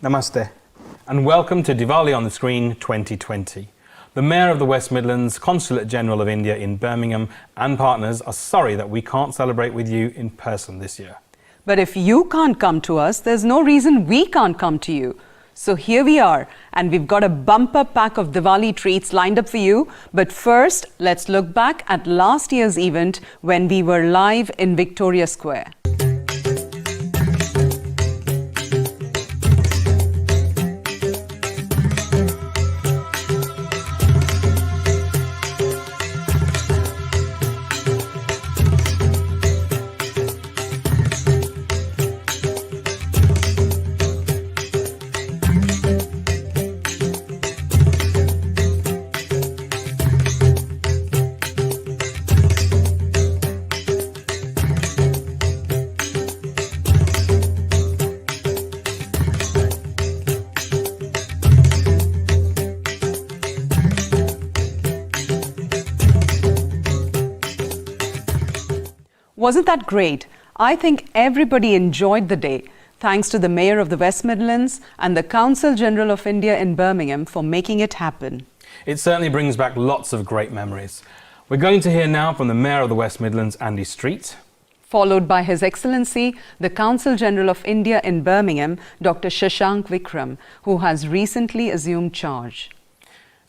Namaste, and welcome to Diwali on the Screen 2020. The Mayor of the West Midlands, Consulate General of India in Birmingham and partners are sorry that we can't celebrate with you in person this year. But if you can't come to us, there's no reason we can't come to you. So here we are, and we've got a bumper pack of Diwali treats lined up for you. But first, let's look back at last year's event when we were live in Victoria Square. Wasn't that great? I think everybody enjoyed the day. Thanks to the Mayor of the West Midlands and the Consul General of India in Birmingham for making it happen. It certainly brings back lots of great memories. We're going to hear now from the Mayor of the West Midlands, Andy Street. Followed by His Excellency, the Consul General of India in Birmingham, Dr. Shashank Vikram, who has recently assumed charge.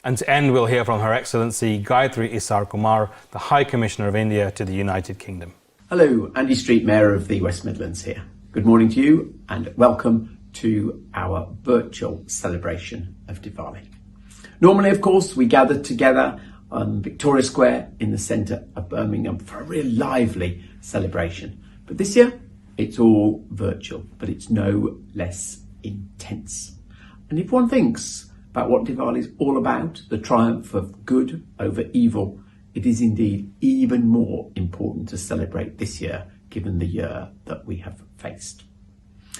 And to end, we'll hear from Her Excellency Gayatri Isar Kumar, the High Commissioner of India to the United Kingdom. Hello, Andy Street, Mayor of the West Midlands here. Good morning to you and welcome to our virtual celebration of Diwali. Normally, of course, we gather together on Victoria Square in the centre of Birmingham for a real lively celebration. But this year, it's all virtual, but it's no less intense. And if one thinks about what Diwali is all about, the triumph of good over evil, it is indeed even more important to celebrate this year, given the year that we have faced.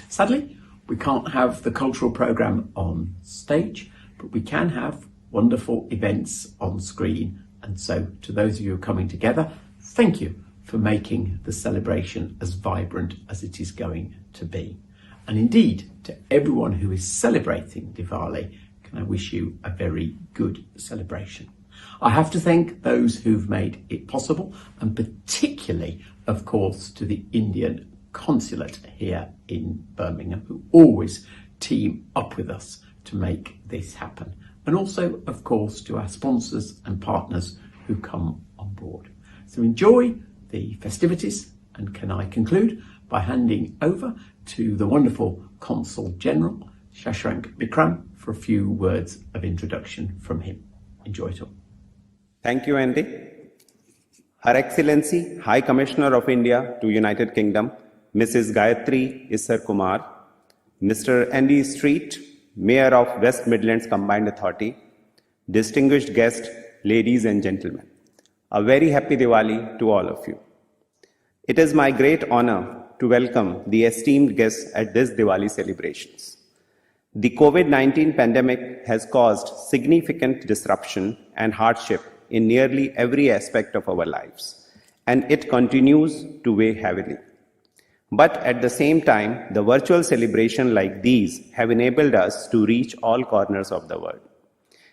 Sadly, we can't have the cultural programme on stage, but we can have wonderful events on screen. And so, to those of you who are coming together, thank you for making the celebration as vibrant as it is going to be. And indeed, to everyone who is celebrating Diwali, can I wish you a very good celebration. I have to thank those who've made it possible, and particularly, of course, to the Indian Consulate here in Birmingham, who always team up with us to make this happen. And also, of course, to our sponsors and partners who come on board. So enjoy the festivities, and can I conclude by handing over to the wonderful Consul General, Shashank Vikram, for a few words of introduction from him. Enjoy it all. Thank you, Andy. Her Excellency, High Commissioner of India to United Kingdom, Mrs. Gayatri Isar Kumar, Mr. Andy Street, Mayor of West Midlands Combined Authority, distinguished guests, ladies and gentlemen, a very happy Diwali to all of you. It is my great honor to welcome the esteemed guests at this Diwali celebrations. The COVID-19 pandemic has caused significant disruption and hardship in nearly every aspect of our lives, and it continues to weigh heavily. But at the same time, the virtual celebration like these have enabled us to reach all corners of the world.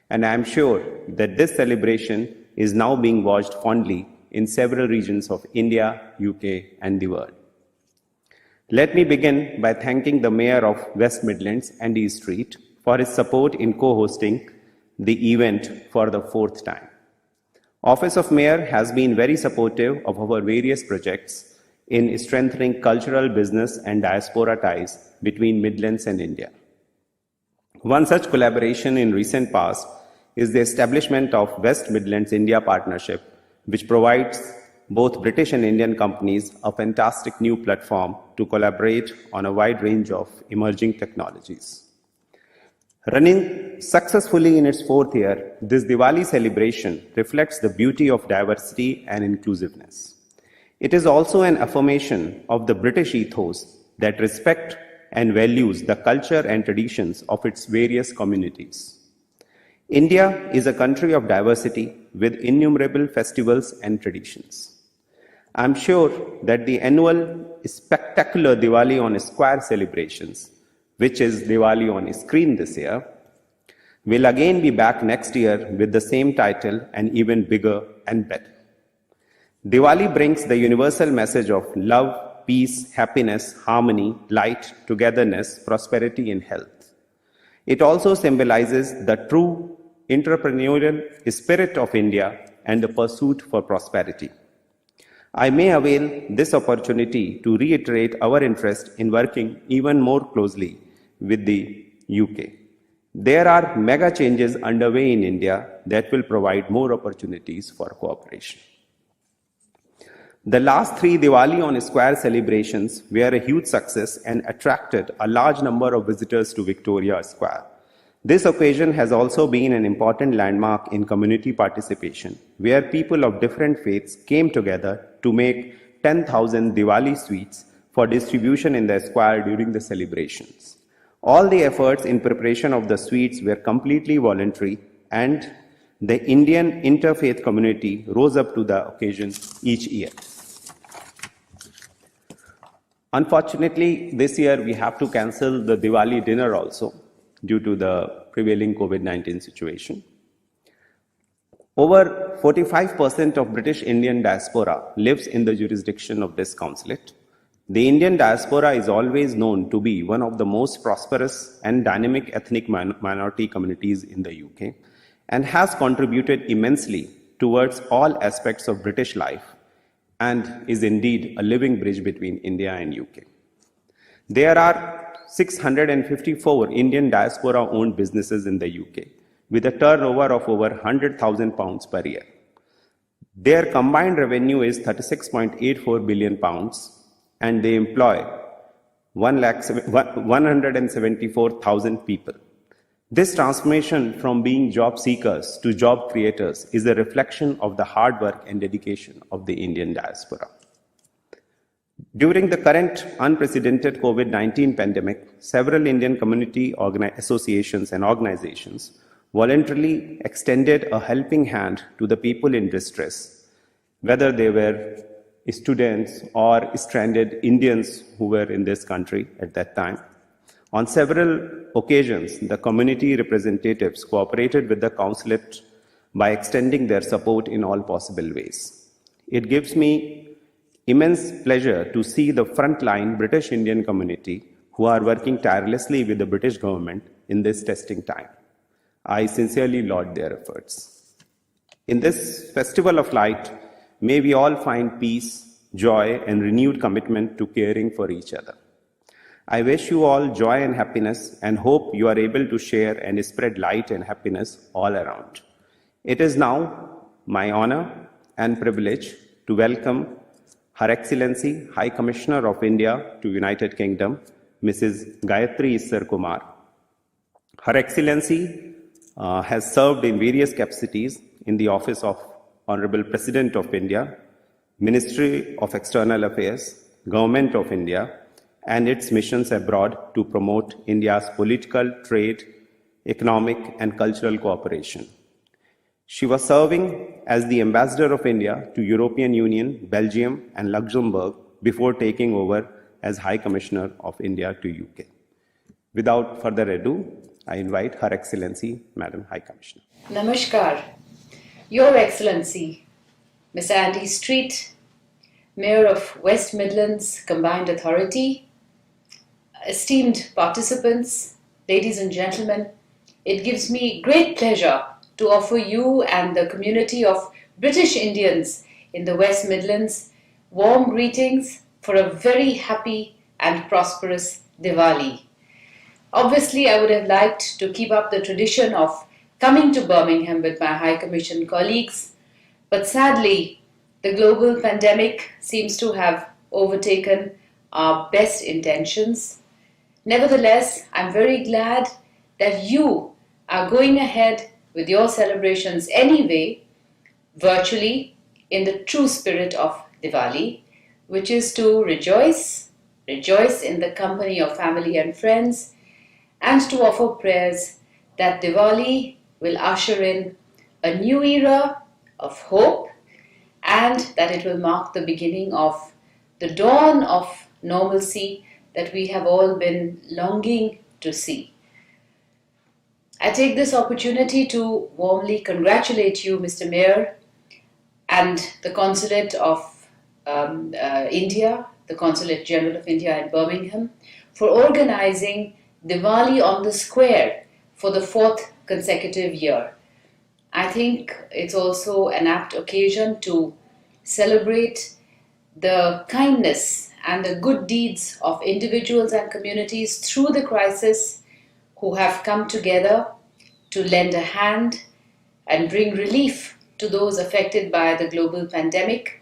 And I am sure that this celebration is now being watched fondly in several regions of India, UK, and the world. Let me begin by thanking the Mayor of West Midlands, Andy Street, for his support in co-hosting the event for the fourth time. Office of Mayor has been very supportive of our various projects in strengthening cultural, business and diaspora ties between Midlands and India. One such collaboration in recent past is the establishment of West Midlands India Partnership, which provides both British and Indian companies a fantastic new platform to collaborate on a wide range of emerging technologies. Running successfully in its fourth year, this Diwali celebration reflects the beauty of diversity and inclusiveness. It is also an affirmation of the British ethos that respects and values the culture and traditions of its various communities. India is a country of diversity with innumerable festivals and traditions. I am sure that the annual spectacular Diwali on Square celebrations which is Diwali on screen this year, will again be back next year with the same title and even bigger and better. Diwali brings the universal message of love, peace, happiness, harmony, light, togetherness, prosperity, and health. It also symbolizes the true entrepreneurial spirit of India and the pursuit for prosperity. I may avail this opportunity to reiterate our interest in working even more closely with the UK. There are mega changes underway in India that will provide more opportunities for cooperation. The last 3 Diwali on Square celebrations were a huge success and attracted a large number of visitors to Victoria Square. This occasion has also been an important landmark in community participation, where people of different faiths came together to make 10,000 Diwali sweets for distribution in the square during the celebrations. All the efforts in preparation of the sweets were completely voluntary, and the Indian interfaith community rose up to the occasion each year. Unfortunately, this year we have to cancel the Diwali dinner also due to the prevailing COVID-19 situation. Over 45% of British Indian diaspora lives in the jurisdiction of this consulate. The Indian diaspora is always known to be one of the most prosperous and dynamic ethnic minority communities in the UK and has contributed immensely towards all aspects of British life and is indeed a living bridge between India and UK. There are 654 Indian diaspora-owned businesses in the UK with a turnover of over £100,000 per year. Their combined revenue is £36.84 billion and they employ 174,000 people. This transformation from being job seekers to job creators is a reflection of the hard work and dedication of the Indian diaspora. During the current unprecedented COVID-19 pandemic, several Indian community associations and organizations voluntarily extended a helping hand to the people in distress, whether they were students or stranded Indians who were in this country at that time. On several occasions, the community representatives cooperated with the consulate by extending their support in all possible ways. It gives me immense pleasure to see the frontline British Indian community who are working tirelessly with the British government in this testing time. I sincerely laud their efforts. In this festival of light, may we all find peace, joy, and renewed commitment to caring for each other. I wish you all joy and happiness and hope you are able to share and spread light and happiness all around. It is now my honor and privilege to welcome Her Excellency High Commissioner of India to United Kingdom, Mrs. Gayatri Issar Kumar. Her Excellency has served in various capacities in the office of Honorable President of India, Ministry of External Affairs, Government of India, and its missions abroad to promote India's political, trade, economic, and cultural cooperation. She was serving as the Ambassador of India to European Union, Belgium, and Luxembourg before taking over as High Commissioner of India to UK. Without further ado, I invite Her Excellency, Madam High Commissioner. Namaskar. Your Excellency, Mr. Andy Street, Mayor of West Midlands Combined Authority, esteemed participants, ladies and gentlemen, it gives me great pleasure to offer you and the community of British Indians in the West Midlands warm greetings for a very happy and prosperous Diwali. Obviously, I would have liked to keep up the tradition of coming to Birmingham with my High Commission colleagues, but sadly, the global pandemic seems to have overtaken our best intentions. Nevertheless, I'm very glad that you are going ahead with your celebrations anyway, virtually, in the true spirit of Diwali, which is to rejoice in the company of family and friends, and to offer prayers that Diwali will usher in a new era of hope and that it will mark the beginning of the dawn of normalcy that we have all been longing to see. I take this opportunity to warmly congratulate you, Mr. Mayor, and the Consulate of India, the Consulate General of India in Birmingham, for organizing Diwali on the Square for the 4th consecutive year. I think it's also an apt occasion to celebrate the kindness and the good deeds of individuals and communities through the crisis who have come together to lend a hand and bring relief to those affected by the global pandemic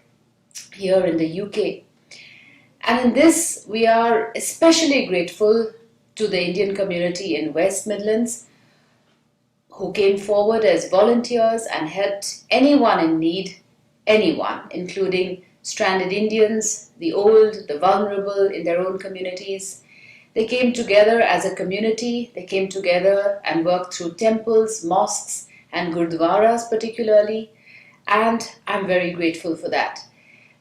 here in the UK. And in this, we are especially grateful to the Indian community in West Midlands who came forward as volunteers and helped anyone in need, anyone, including stranded Indians, the old, the vulnerable in their own communities. They came together as a community. They came together and worked through temples, mosques, and gurdwaras particularly, and I'm very grateful for that.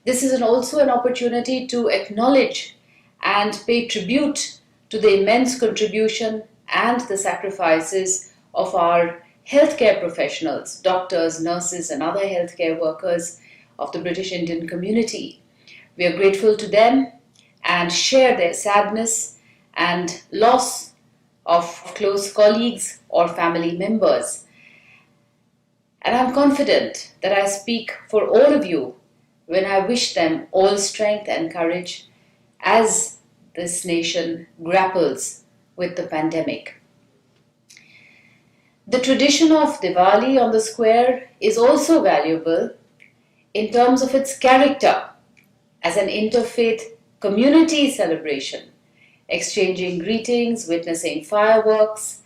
This is also an opportunity to acknowledge and pay tribute to the immense contribution and the sacrifices of our healthcare professionals, doctors, nurses, and other healthcare workers of the British Indian community. We are grateful to them and share their sadness and loss of close colleagues or family members. And I'm confident that I speak for all of you when I wish them all strength and courage as this nation grapples with the pandemic. The tradition of Diwali on the Square is also valuable in terms of its character as an interfaith community celebration, exchanging greetings, witnessing fireworks,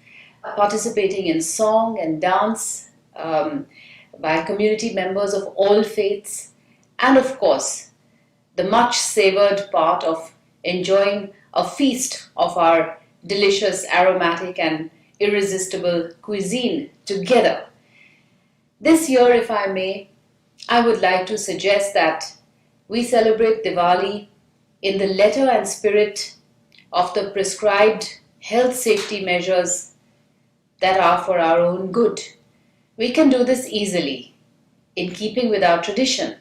participating in song and dance by community members of all faiths, and of course, the much savored part of enjoying a feast of our delicious, aromatic and irresistible cuisine together. This year, if I may, I would like to suggest that we celebrate Diwali in the letter and spirit of the prescribed health safety measures that are for our own good. We can do this easily, in keeping with our tradition,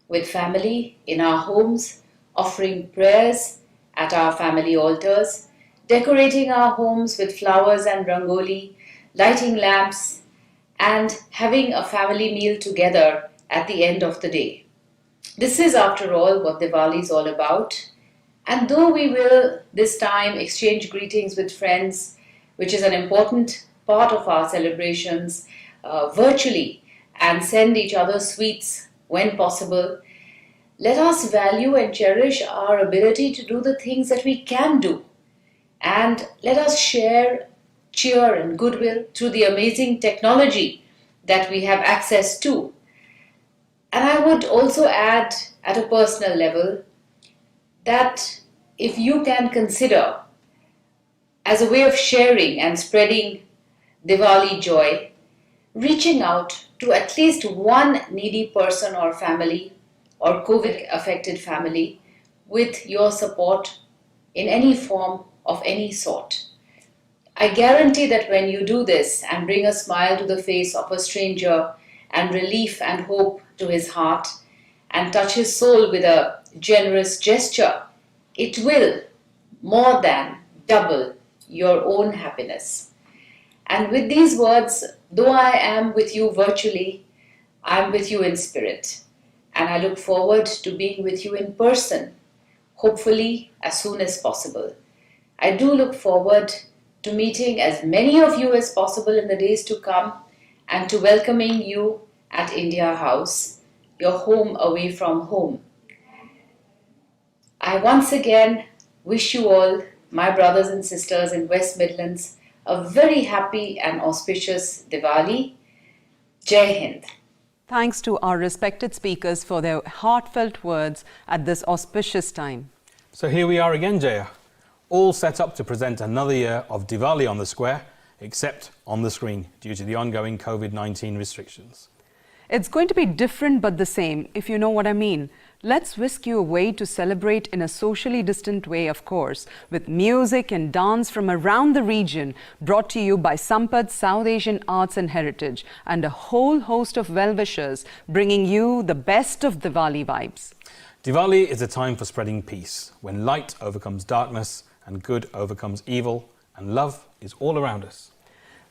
with family in our homes, offering prayers at our family altars, decorating our homes with flowers and rangoli, lighting lamps, and having a family meal together at the end of the day. This is, after all, what Diwali is all about. And though we will this time exchange greetings with friends, which is an important part of our celebrations, virtually, and send each other sweets when possible, let us value and cherish our ability to do the things that we can do. And let us share cheer and goodwill through the amazing technology that we have access to. And I would also add at a personal level that if you can consider as a way of sharing and spreading Diwali joy, reaching out to at least one needy person or family or COVID-affected family with your support in any form of any sort. I guarantee that when you do this and bring a smile to the face of a stranger and relief and hope to his heart and touch his soul with a generous gesture, it will more than double your own happiness. And with these words, though I am with you virtually, I am with you in spirit. And I look forward to being with you in person, hopefully as soon as possible. I do look forward to meeting as many of you as possible in the days to come and to welcoming you at India House, your home away from home. I once again wish you all, my brothers and sisters in West Midlands, a very happy and auspicious Diwali. Jai Hind. Thanks to our respected speakers for their heartfelt words at this auspicious time. So here we are again, Jaya, all set up to present another year of Diwali on the Square, except on the screen due to the ongoing COVID-19 restrictions. It's going to be different but the same, if you know what I mean. Let's whisk you away to celebrate in a socially distant way, of course, with music and dance from around the region, brought to you by Sampad South Asian Arts and Heritage, and a whole host of well-wishers bringing you the best of Diwali vibes. Diwali is a time for spreading peace, when light overcomes darkness and good overcomes evil, and love is all around us.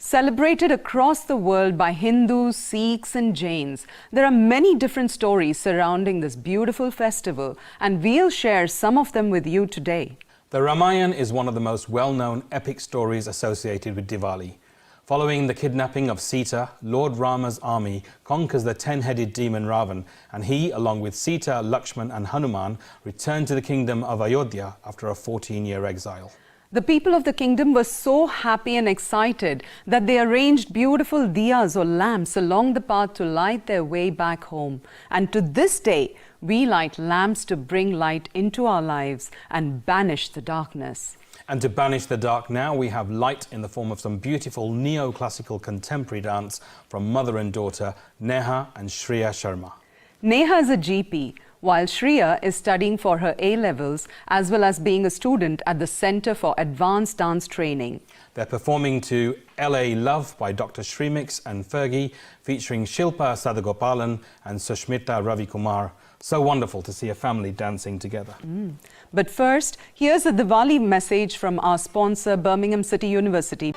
Celebrated across the world by Hindus, Sikhs and Jains, there are many different stories surrounding this beautiful festival, and we'll share some of them with you today. The Ramayana is one of the most well-known epic stories associated with Diwali. Following the kidnapping of Sita, Lord Rama's army conquers the 10-headed demon Ravan, and he, along with Sita, Lakshman and Hanuman, return to the kingdom of Ayodhya after a 14-year exile. The people of the kingdom were so happy and excited that they arranged beautiful diyas or lamps along the path to light their way back home. And to this day, we light lamps to bring light into our lives and banish the darkness. And to banish the dark now, we have light in the form of some beautiful neoclassical contemporary dance from mother and daughter, Neha and Shreya Sharma. Neha is a GP, while Shreya is studying for her A-levels as well as being a student at the Center for Advanced Dance Training. They're performing to LA Love by Dr. Shremix and Fergie, featuring Shilpa Sadagopalan and Sushmita Ravikumar. So wonderful to see a family dancing together. But first, here's a Diwali message from our sponsor, Birmingham City University.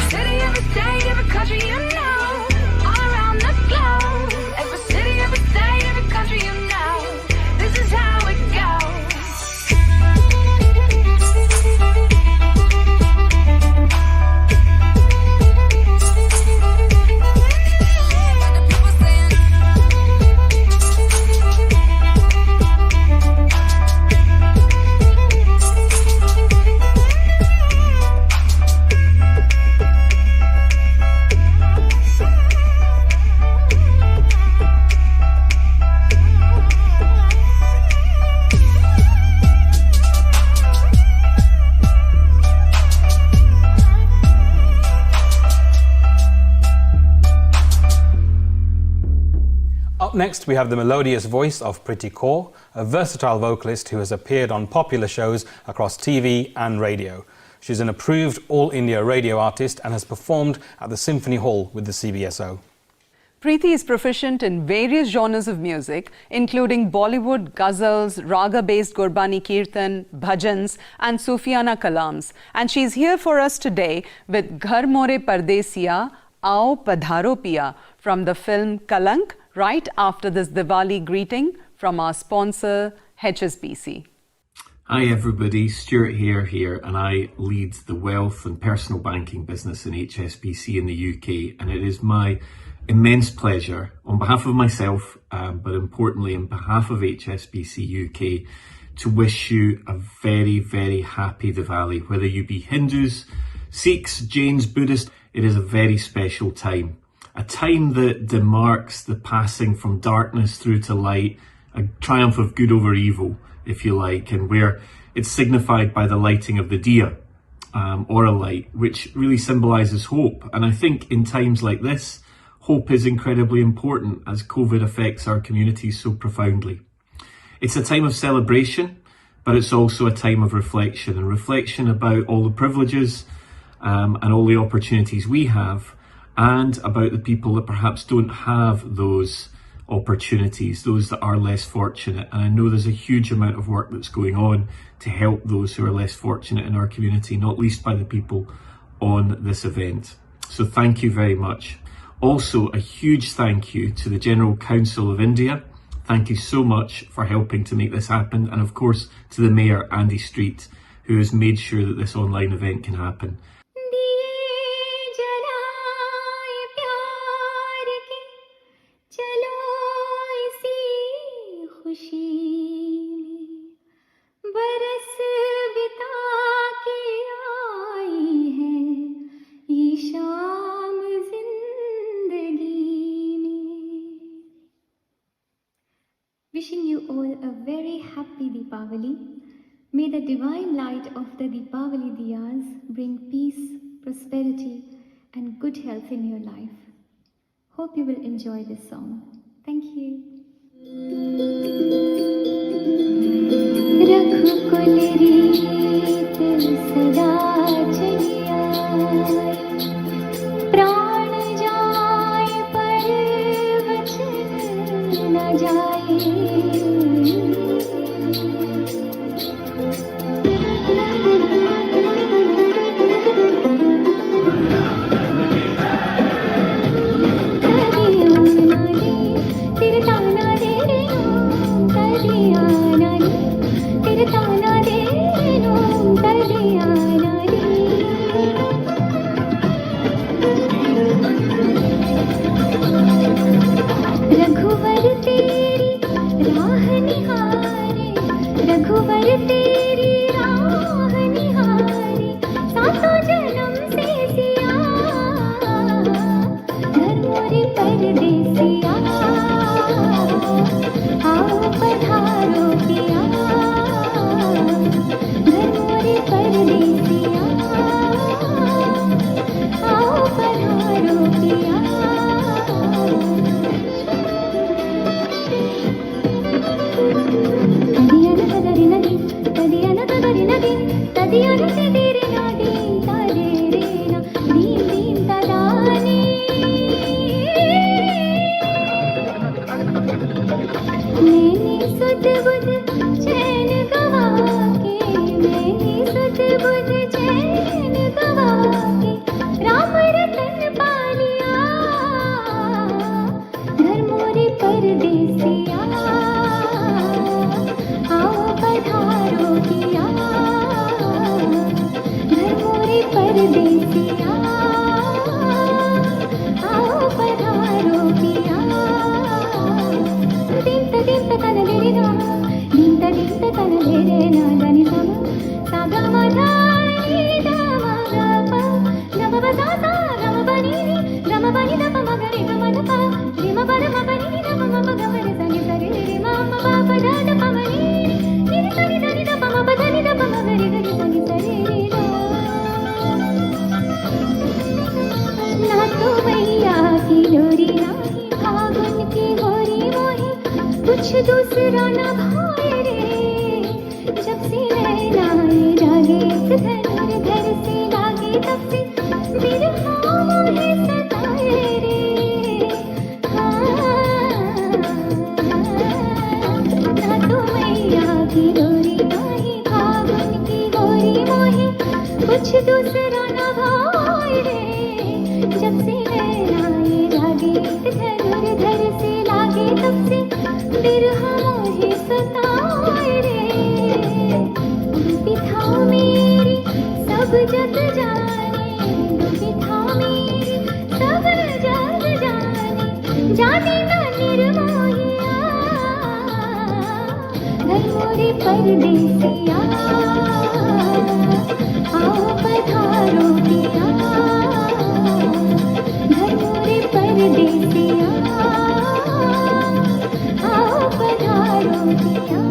City of the day. Up next, we have the melodious voice of Priti Kaur, a versatile vocalist who has appeared on popular shows across TV and radio. She's an approved All India radio artist and has performed at the Symphony Hall with the CBSO. Preeti is proficient in various genres of music, including Bollywood, ghazals, raga-based Gurbani Kirtan, bhajans and Sufiana kalams. And she's here for us today with Ghar More Pardesiya, Aao Padharo Piya from the film Kalank, right after this Diwali greeting from our sponsor, HSBC. Hi everybody, Stuart here, and I lead the wealth and personal banking business in HSBC in the UK, and it is my immense pleasure on behalf of myself, but importantly on behalf of HSBC UK, to wish you a very, very happy Diwali. Whether you be Hindus, Sikhs, Jains, Buddhists, it is a very special time. A time that demarks the passing from darkness through to light, a triumph of good over evil, if you like, and where it's signified by the lighting of the diya, or a light, which really symbolises hope. And I think in times like this, hope is incredibly important as COVID affects our communities so profoundly. It's a time of celebration, but it's also a time of reflection, and reflection about all the privileges and all the opportunities we have, and about the people that perhaps don't have those opportunities, those that are less fortunate. And I know there's a huge amount of work that's going on to help those who are less fortunate in our community, not least by the people on this event. So thank you very much. Also, a huge thank you to the General Council of India. Thank you so much for helping to make this happen. And of course, to the Mayor, Andy Street, who has made sure that this online event can happen. Wishing you all a very happy Deepavali. May the divine light of the Deepavali diyas bring peace, prosperity and good health in your life. Hope you will enjoy this song. Thank you. रघुकुल रीत सदा चली आए, प्राण जाए पर वचन न जाए। दूसरा न भाए रे जब से नैनाए जागे धनुर घर से लागे तब से बिरहा मोहे सताए रे ना तो मैया की डोरी माही फागुन की गोरी मोहे कुछ दूसरा न भाए रे जब से नैनाए जागे धनुर घर से लागे तब से बिरहा मोहे सताए रे पिता मेरी सब जग जाने पिता मेरी सब जग जाने ना निर्मोहिया घर मोरे परदेसिया आओ पधारो पिया घर मोरे परदेसिया आओ पधारो पिया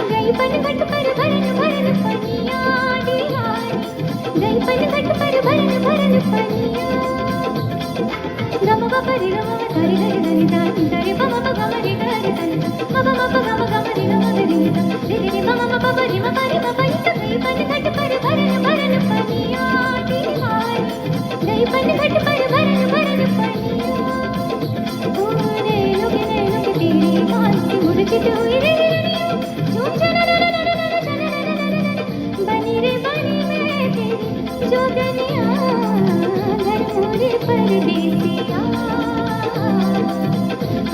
गई पनघट पर भरन भरन पनिया दीवानी गई पनघट पर भरन भरन पनिया गम बपरि गम धरि धरि धरि धरि धरि बम बम रि धरि धरि बम बम गम गम रि गम धरि धरि बम बम बपरि मपरि मपरि गई पनघट पर भरन भरन पनिया दीवानी गई पनघट पर भरन भरन पनिया ओरे लोगे तेरी मानसी मुर्जित हुई रे बनी रे बनी मैं तेरी जोगनिया घर मोरे परदेसिया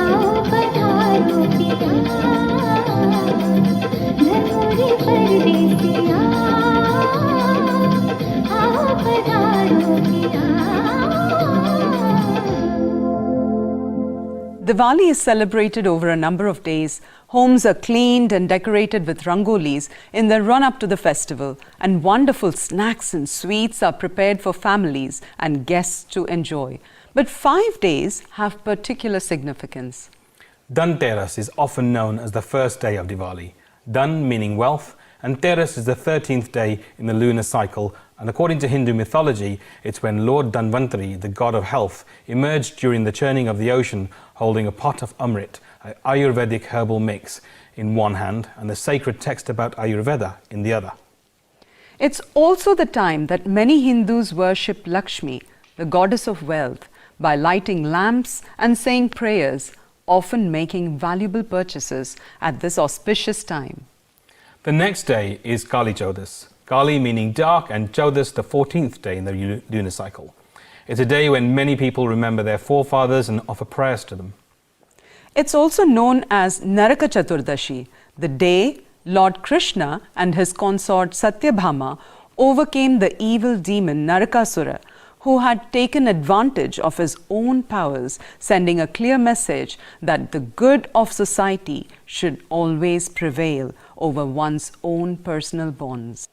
आओ पधारो पिया घर मोरे परदेसिया आओ पधारो पिया Diwali is celebrated over a number of days. Homes are cleaned and decorated with rangolis in the run-up to the festival, and wonderful snacks and sweets are prepared for families and guests to enjoy. But 5 days have particular significance. Dhanteras is often known as the first day of Diwali. Dhan meaning wealth, and Teras is the 13th day in the lunar cycle, and according to Hindu mythology, it's when Lord Dhanvantari, the god of health, emerged during the churning of the ocean holding a pot of Amrit, an Ayurvedic herbal mix, in one hand and the sacred text about Ayurveda in the other. It's also the time that many Hindus worship Lakshmi, the goddess of wealth, by lighting lamps and saying prayers, often making valuable purchases at this auspicious time. The next day is Kali Chaudas. Kali meaning dark and Chaudas the 14th day in the lunar cycle. It's a day when many people remember their forefathers and offer prayers to them. It's also known as Naraka Chaturdashi, the day Lord Krishna and his consort Satyabhama overcame the evil demon Narakasura, who had taken advantage of his own powers, sending a clear message that the good of society should always prevail over one's own personal bonds.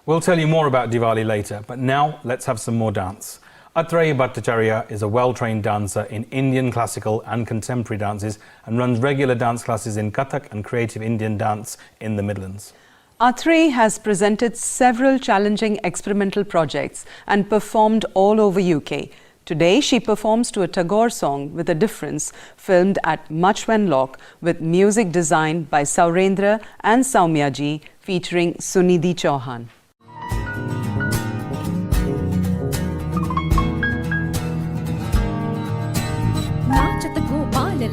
We'll tell you more about Diwali later, but now let's have some more dance. Atreya Bhattacharya is a well-trained dancer in Indian classical and contemporary dances and runs regular dance classes in Kathak and creative Indian dance in the Midlands. Atreya has presented several challenging experimental projects and performed all over UK. Today, she performs to a Tagore song with a difference, filmed at Much Wenlock with music designed by Saurendra and Saumya ji, featuring Sunidhi Chauhan.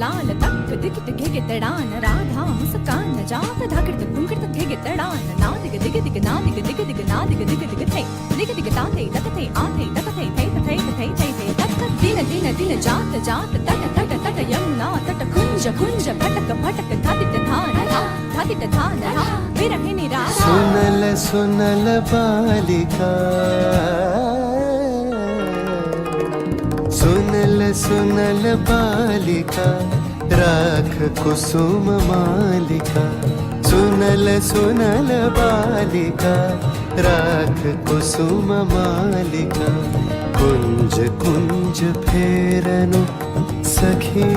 लाल तक दिगत घेगे तड़ान राधा मुस्कान जात धाकड़ कुंकड़ घेगे तड़ान ना दिग दिग दिग ना दिग दिग दिग ना दिग दिग दिग थे दिग दिग ताते तकते आते तकते थे थे थे थे थे तक दिन दिन दिन जात जात तट तट तट यमुना तट कुंज कुंज भटक भटक धातित धान विरहे निराशा सुनल सुनल बालिका सुनल सुनल बालिका राख कुसुम मालिका सुनल सुनल बालिका राख कुसुम मालिका कुंज कुंज फेरनु सखी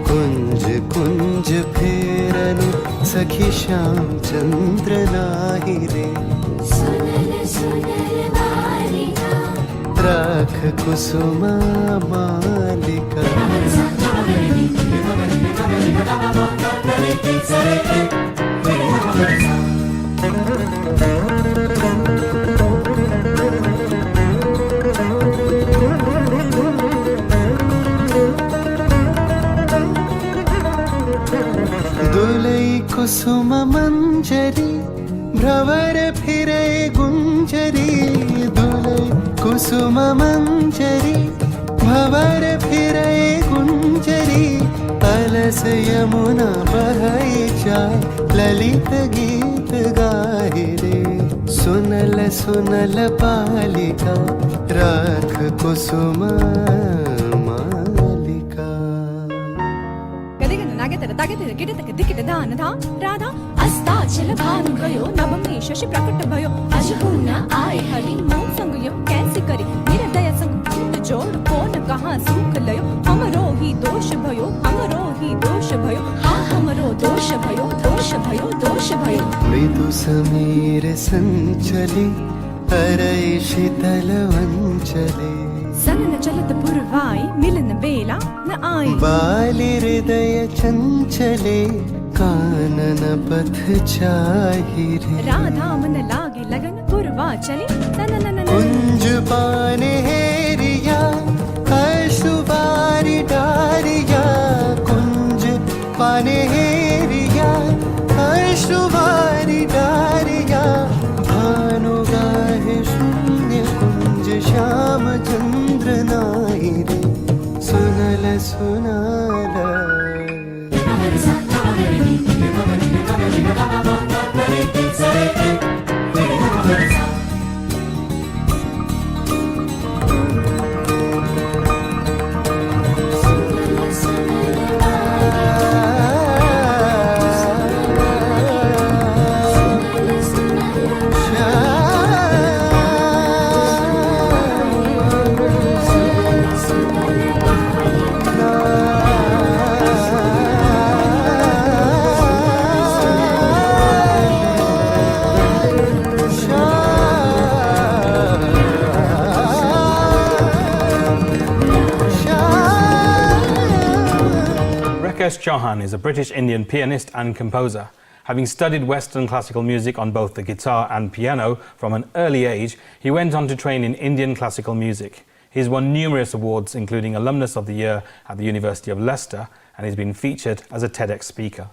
कुंज कुंज फेरनु सखी श्याम चंद्र नाही रे राख कुसुम मालिका दुलई कुसुम मंजरी भ्रवर फिरे गुंजरी दुलई कुसुम मंजरी भवर फिरे गुंजरी अलस यमुना बहई जाए ललित गीत गाहे रे सुनल सुनल बालिका राख कुसुम मालिका गदिगन नागेतर तागेतर गिडतक दिकिट दान धा राधा अस्ताचल भानु गयो नवमी शशि प्रकट भयो अज पुण्य आए हरि मोह संग यो कैसे करी निर्दय संग फूट जोड़ कौन कहाँ सुख लयो हमरो ही दोष भयो हमरो ही दोष भयो हाँ हमरो दोष भयो दोष भयो दोष भयो मृदु समीर संचले हरई शीतल वंचले सनन चलत पुरवाई मिलन बेला न आई बाली हृदय चंचले कानन पथ चाहिरे राधा मन लागे लगन पुरवा चली नन कुंज पाने हेरिया अशुबारी डारिया कुंज पाने हेरिया अशुबारी डारिया भानु गाहे शून्य कुंज श्याम चंद्र नाहि रे सुनल सुनल Rakesh Chauhan is a British Indian pianist and composer. Having studied Western classical music on both the guitar and piano from an early age, he went on to train in Indian classical music. He's won numerous awards, including Alumnus of the Year at the University of Leicester, and he's been featured as a TEDx speaker.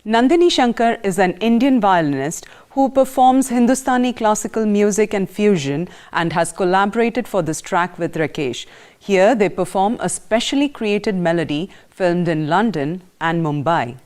Nandini Shankar is an Indian violinist who performs Hindustani classical music and fusion and has collaborated for this track with Rakesh. Here they perform a specially created melody filmed in London and Mumbai.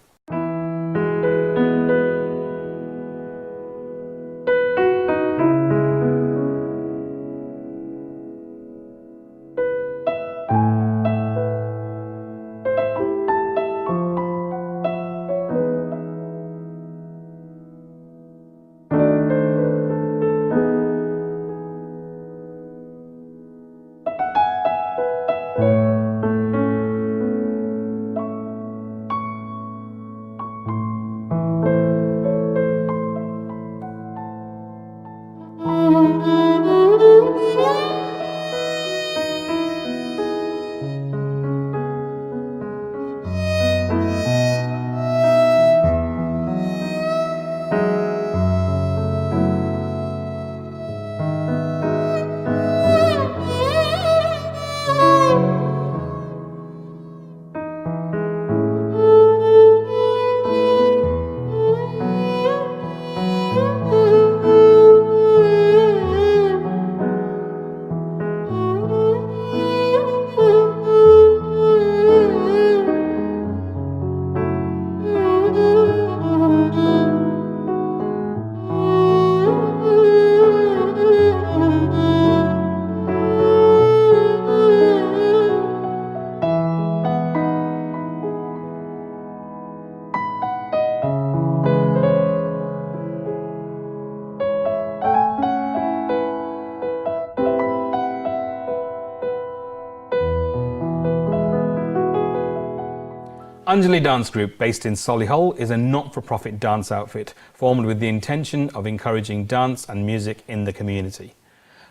Anjali Dance Group, based in Solihull, is a not-for-profit dance outfit formed with the intention of encouraging dance and music in the community.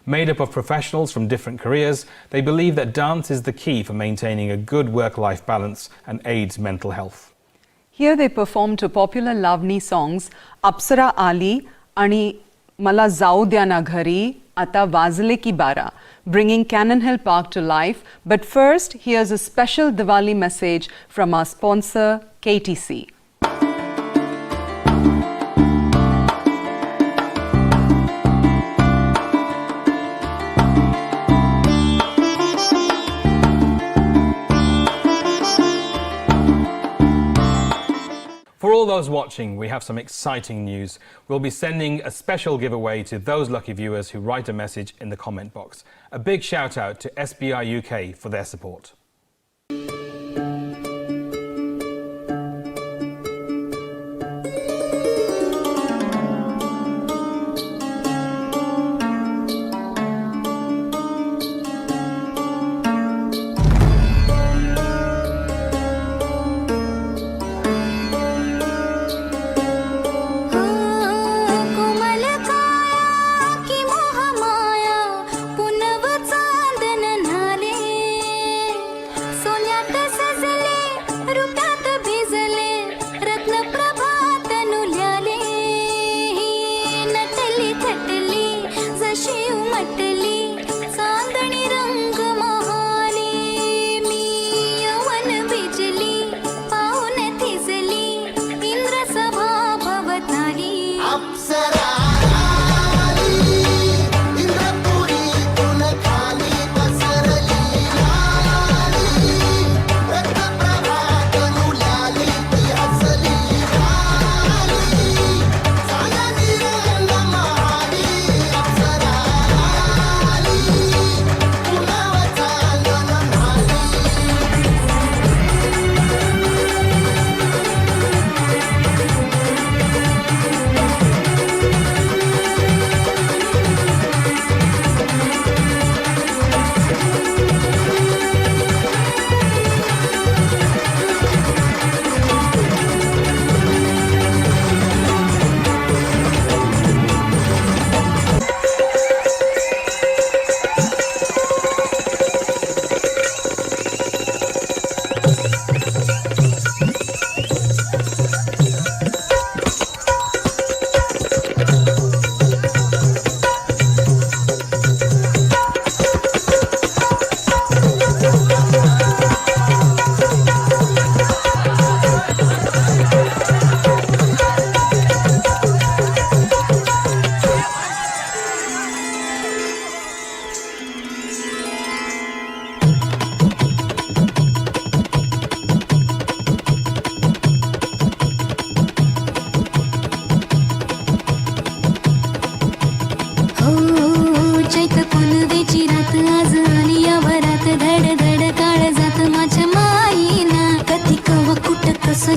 Made up of professionals from different careers, they believe that dance is the key for maintaining a good work-life balance and aids mental health. Here they perform to popular Lavani songs Apsara Ali आणि मला जाऊ द्या ना घरी आता वाजले की बारा, bringing Cannon Hill Park to life. But first, here's a special Diwali message from our sponsor, KTC. For all those watching, we have some exciting news. We'll be sending a special giveaway to those lucky viewers who write a message in the comment box. A big shout out to SBI UK for their support.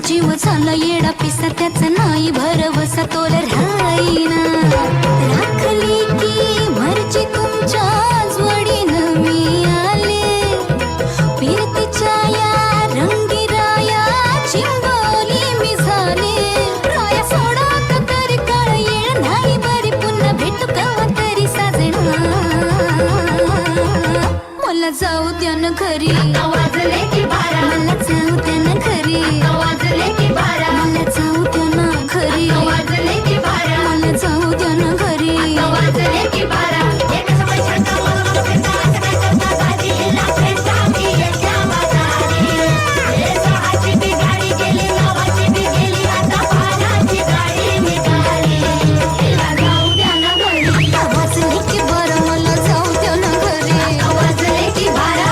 जीव झाला येडा पिसा त्याचा नाही भरवसा तोल राहीना राखली की मर्जी तुमच्या जोडीनं मी आले फिरतीच्या या रंगी राया चिंबोली मी झाले राया सोडा तरी काळ येळ नाही बरी पुन्हा भेटू केव्हा तरी साजना मला जाऊ द्या ना घरी वाजले की बारा मला जाऊ द्या ना घरी वाजले की बारा मला जाऊ द्या ना घरी वाजले की बारा मला जाऊ द्या ना घरी वाजले की बारा एकच पैशाचा मला भेटा काय करता दाजीला भेटा मी एकट्या वाजाली हे सहाची ती गाडी गेली नावाची ती गेली आता पाण्याची गाडी निघाली हिला जाऊ द्या ना घरी वाजले की बारा मला जाऊ द्या ना घरी वाजले की बारा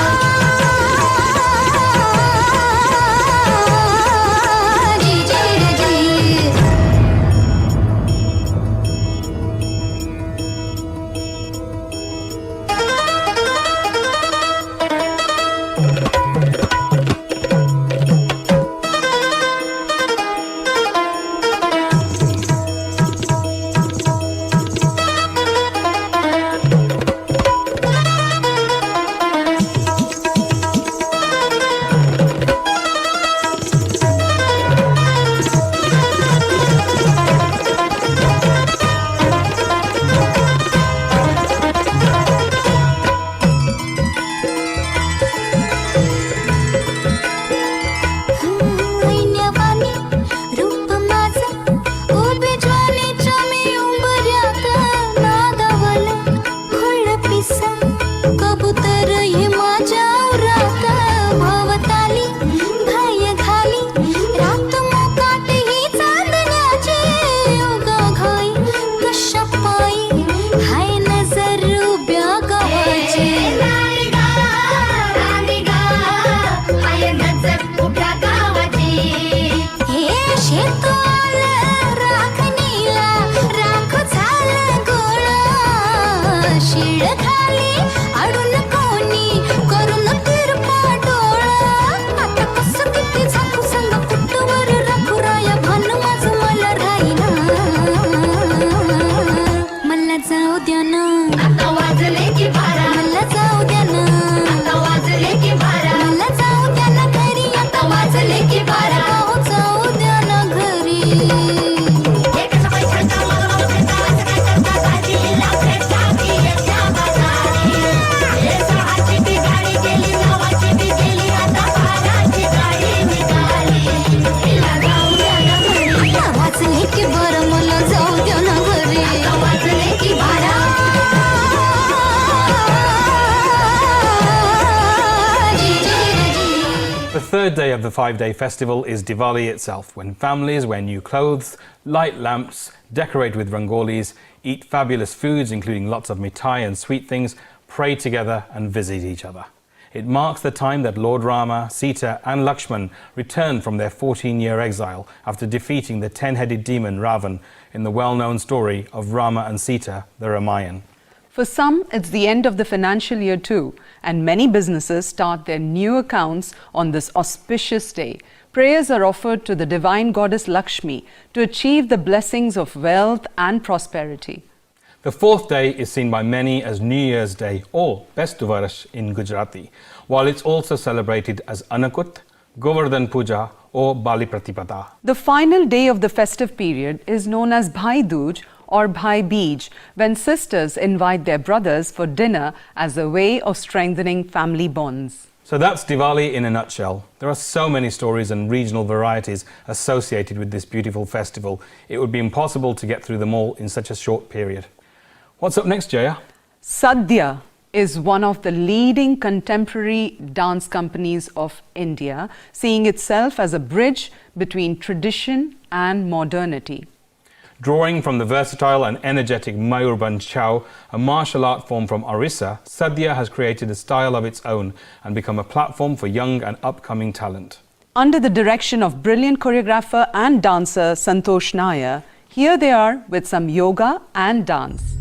The third day of the 5-day festival is Diwali itself, when families wear new clothes, light lamps, decorate with rangolis, eat fabulous foods including lots of mithai and sweet things, pray together and visit each other. It marks the time that Lord Rama, Sita and Lakshman returned from their 14-year exile after defeating the 10-headed demon Ravan in the well-known story of Rama and Sita, the Ramayana. For some, it's the end of the financial year too, and many businesses start their new accounts on this auspicious day. Prayers are offered to the divine goddess Lakshmi to achieve the blessings of wealth and prosperity. The fourth day is seen by many as New Year's Day or Festivities in Gujarati, while it's also celebrated as Anakut, Govardhan Puja or Bali Pratipada. The final day of the festive period is known as Bhai Dooj or Bhai Beej, when sisters invite their brothers for dinner as a way of strengthening family bonds. So that's Diwali in a nutshell. There are so many stories and regional varieties associated with this beautiful festival. It would be impossible to get through them all in such a short period. What's up next, Jaya? Sadhya is one of the leading contemporary dance companies of India, seeing itself as a bridge between tradition and modernity. Drawing from the versatile and energetic Mayurband Chow, a martial art form from Orissa, Sadhya has created a style of its own and become a platform for young and upcoming talent. Under the direction of brilliant choreographer and dancer Santosh Nair, here they are with some yoga and dance.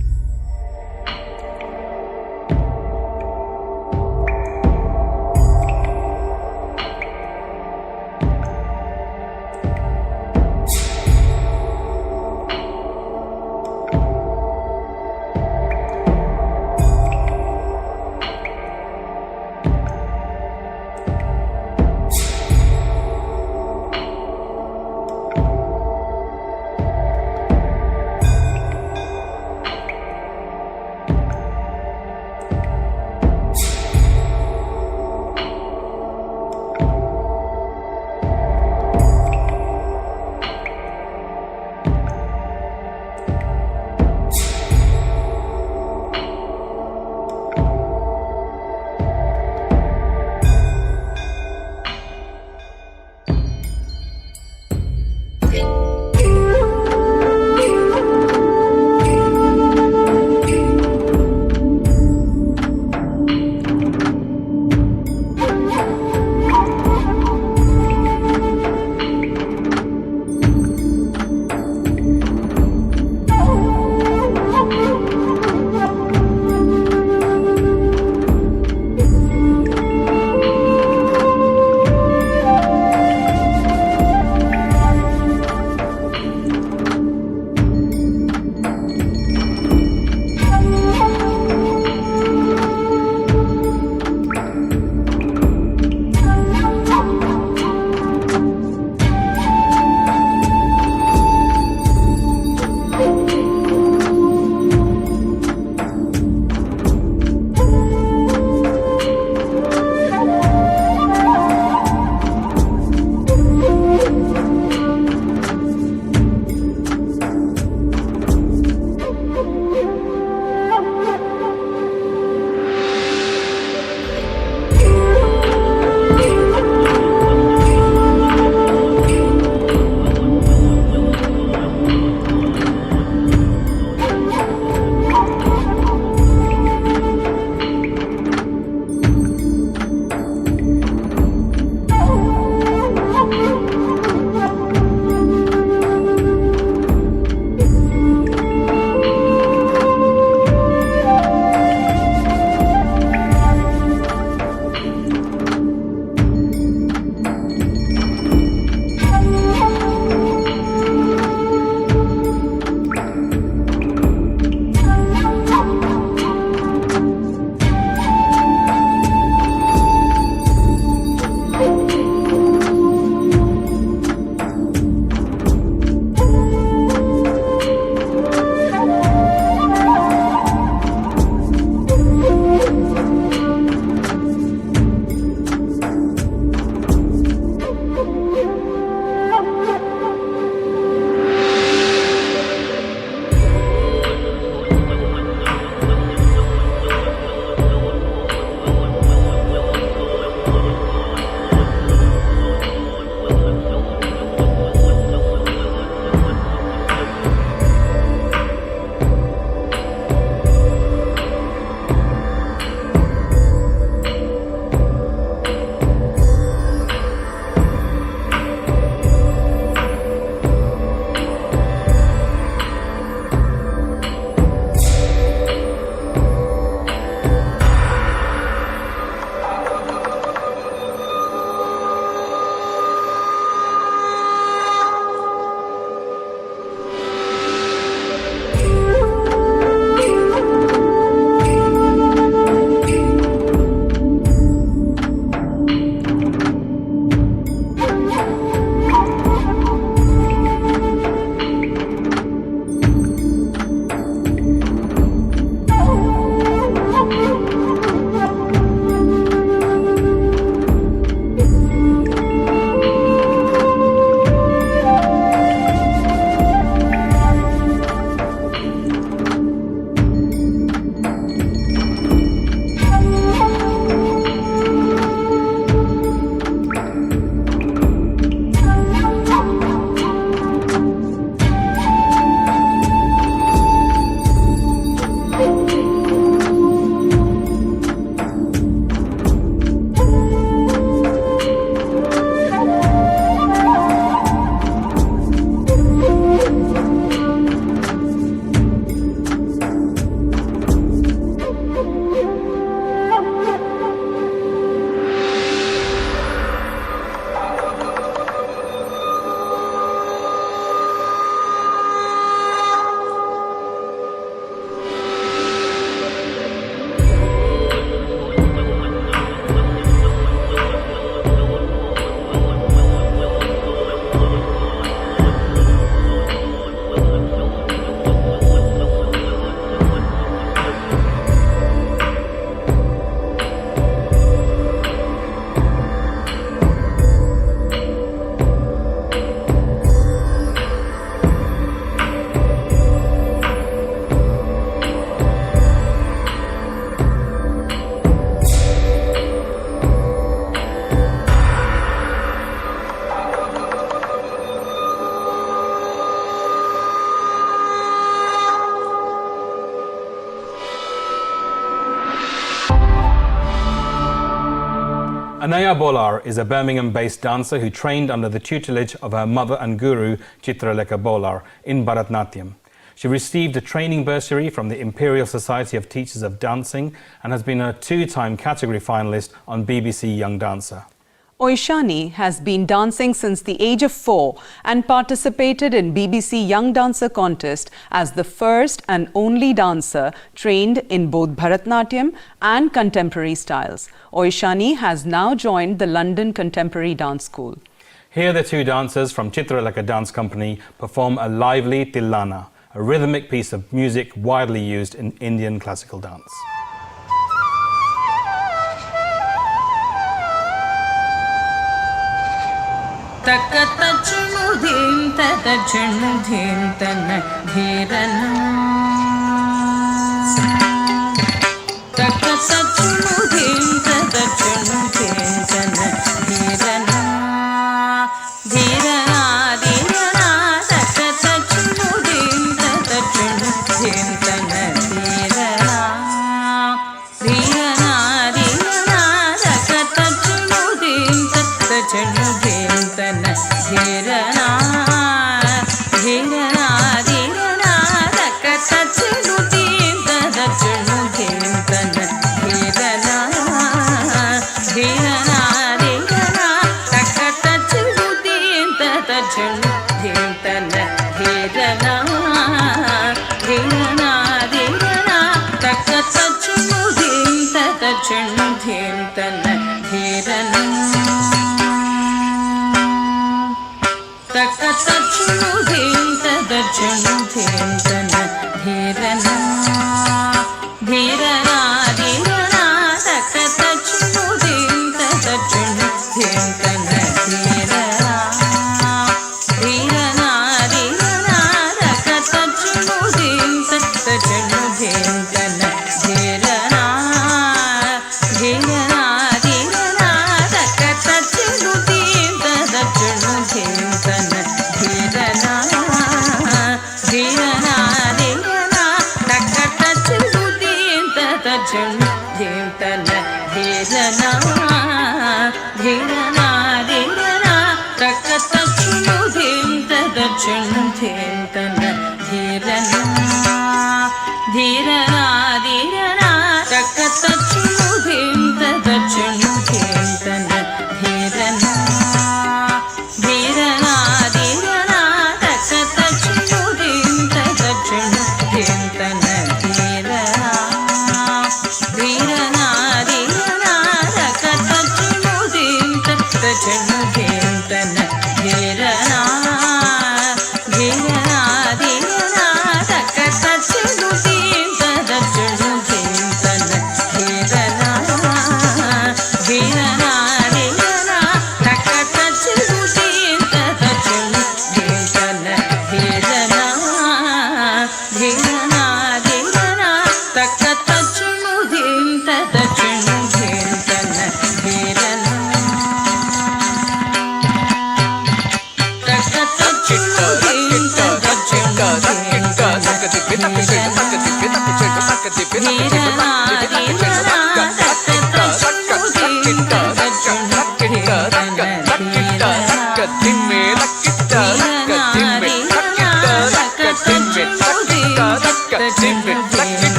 Anaya Bolar is a Birmingham-based dancer who trained under the tutelage of her mother and guru Chitralekha Bolar in Bharatnatyam. She received a training bursary from the Imperial Society of Teachers of Dancing and has been a 2-time category finalist on BBC Young Dancer. Oishani has been dancing since the age of 4 and participated in BBC Young Dancer contest as the first and only dancer trained in both Bharatnatyam and contemporary styles. Oishani has now joined the London Contemporary Dance School. Here the two dancers from Chitralekha Dance Company perform a lively Tillana, a rhythmic piece of music widely used in Indian classical dance.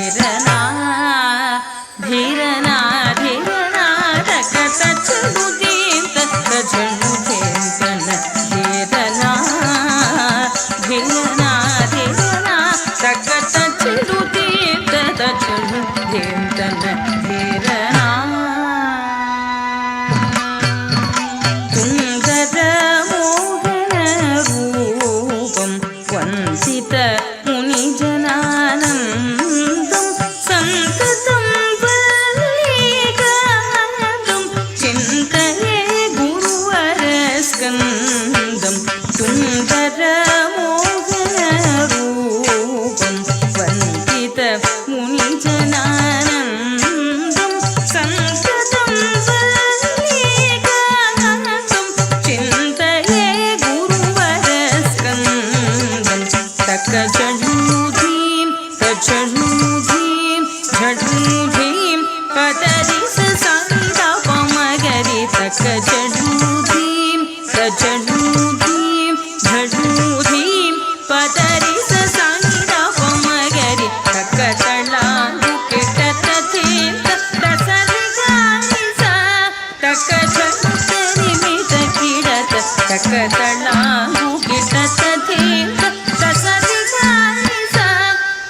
धीरना धीरना धीरना तक तचलु दीन तक झनु तन धीरना धीरना धीरना तक तचलु दीन तक झनु तन धीरना सुंदर मोहन रूपम वंसित मुनि जनानंदम संततम वल्लीकानंदम चिंतये गुरुवर स्कंदम सुंदर मोहन रूपम वंसित मुनि जनानंदम संततम वल्लीकानंदम चिंतये गुरुवर स्कंदम तक झडूधीम झडूधीम पदरि संदा पमगरि तक झडूधीम झडूधीम पदरि संदा पमगरि तक तलांगु किटत थीम दसरि गानिसा तक झडूधरी मित किडत तक तलांगु किटत थीम दसरि गानिसा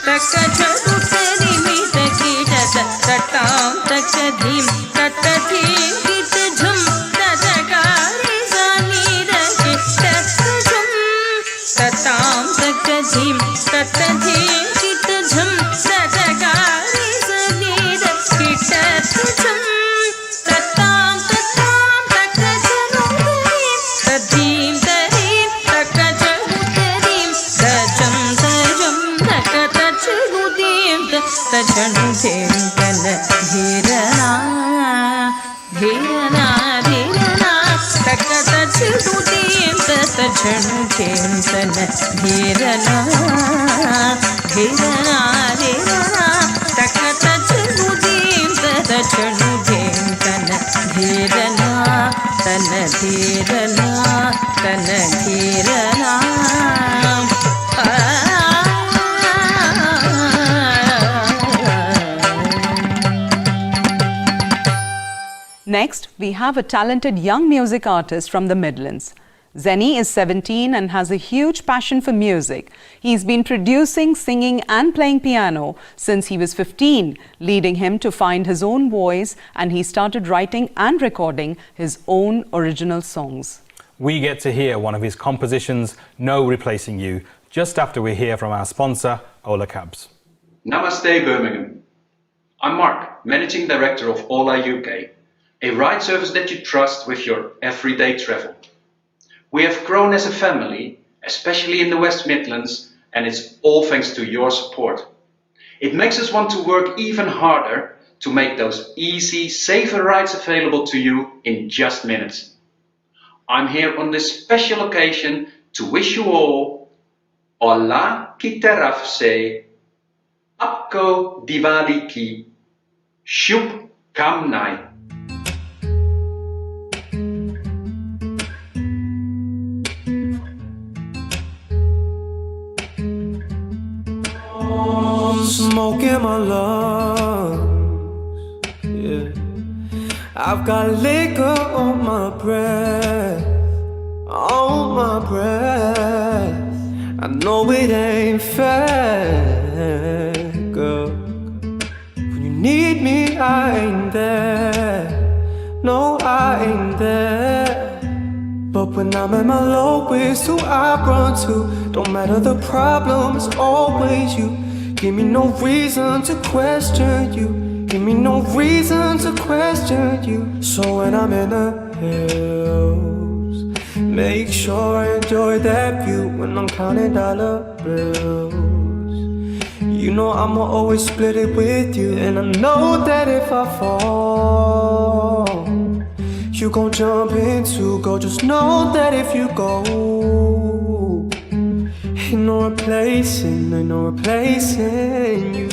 तक झडूधरी मित किडत तटाम तक धीम तट धीम किट झुम तजगारी जानी रहे तक झुम तटाम तक धीम तट धीम किट झुम तजगारी जानी रहे तक झुम तटाम तटाम तक झनुधीम तधीम तरीम तक झनुधरीम तजम तजम तक तजनुधीम तजनुधीम तन धीरना धीरना धीरना तक तजनुधीम तजनुधीम तन धीरना धीरना धीरना तक तजनुधीम तजनुधीम तन धीरना तन धीरना तन धीरना Next, we have a talented young music artist from the Midlands. Zenny is 17 and has a huge passion for music. He's been producing, singing and playing piano since he was 15, leading him to find his own voice, and he started writing and recording his own original songs. We get to hear one of his compositions, No Replacing You, just after we hear from our sponsor, Ola Cabs. Namaste Birmingham. I'm Mark, Managing Director of Ola UK, a ride service that you trust with your everyday travel. We have grown as a family, especially in the West Midlands, and it's all thanks to your support. It makes us want to work even harder to make those easy, safer rides available to you in just minutes. I'm here on this special occasion to wish you all Ola ki taraf se Aapko Diwali ki Shubh Kamnaएं. Smoke in my lungs, yeah. I've got liquor on my breath, on my breath. I know it ain't fair, girl. When you need me, I ain't there. No, I ain't there. But when I'm at my lowest, who I run to? Don't matter the problem, it's always you. Give me no reason to question you. Give me no reason to question you. So when I'm in the hills, make sure I enjoy that view. When I'm counting dollar bills, you know I'ma always split it with you. And I know that if I fall, you gon' jump in to go. Just know that if you go, ain't no replacing you.